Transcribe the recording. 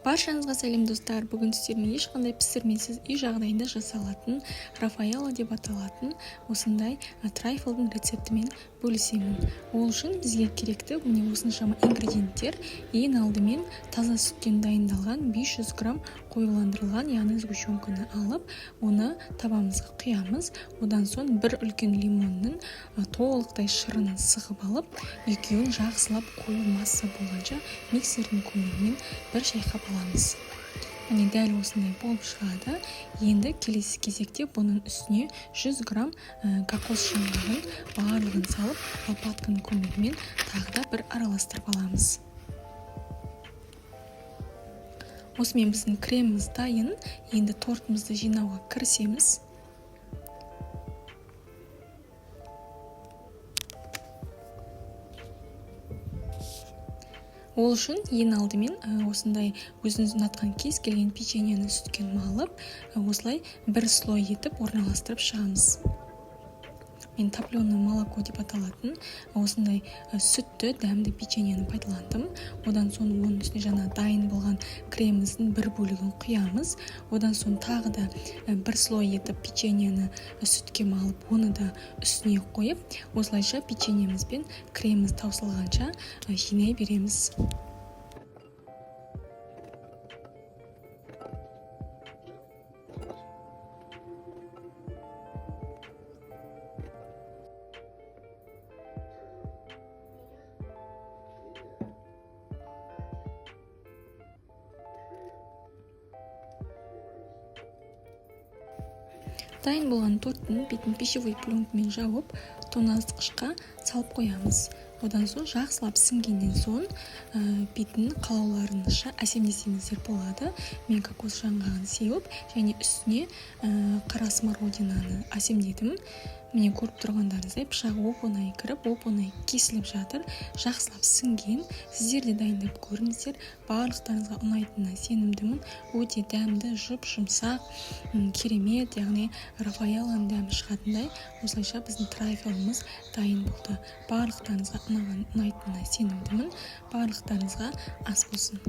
Баршаңызға сәлем достар. Бүгін сіздермен ешқандай пісірмесіз үй жағдайында жасалатын Рафаэлло деп аталатын осындай трайфлдың рецептімен бөлісемін. Ол үшін бізге керекті міне осыншама ингредиенттер. Ең алдымен таза сүттен дайындалған 500 грамм қоюландырылған, яғни сгущенканы алып, оны табамызға құямыз. Одан соң бір үлкен лимонның толықтай шырынын сығып алып, екеуін жақсылап қою масса болғанша миксердің көмегімен бір шайқап аламыз. Міне дәл осындай болып шығады. Енді келесі кезекте бұның үстіне 100 грамм кокос шаңғағын барлығын салып, лопатканың көмегімен тағы да бір араластырып аламыз. Осымен біздің креміміз дайын. Енді тортымызды жинауға кірісеміз. Ол үшін ең алдымен осындай өзіңіз ұнатқан кез келген печеньені сүтке малып, осылай бір слой етіп орналастырып шығамыз. Мен топленое молоко деп аталатын осындай сүтті дәмді печеньені пайдаландым. Одан соң оның үстіне жаңа дайын болған креміміздің бір бөлігін құямыз. Одан соң тағы да бір слой етіп печеньені сүтке малып, оны да үстіне қойып, осылайша печеньеміз бен креміміз таусылғанша жинай береміз. Дайын болған торттың бетін пищевой пленкамен жауып, тоңазытқышқа салып қоямыз. Одан соң жақсылап сіңгеннен соң бетін қалауларыңызша әсемдесеңіздер болады. Мен кокос жаңғағын сеуіп, және үстіне қара смородинаны әсемдедім. Міне көріп тұрғандарыңыздай пышағы оп-оңай кіріп, оп-оңай кесіліп жатыр. Жақсылап сіңген. Сіздер де дайындап көріңіздер. Барлықтарыңызға ұнайтынына сенімдімін. Өте дәмді, жұмсақ, керемет, яғни Рафаэллоның дәмі шығатындай. Осылайша біздің трайфлымыз дайын болды. Барлықтарыңызға ұнайтынына сенімдімін. Барлықтарыңызға ас болсын.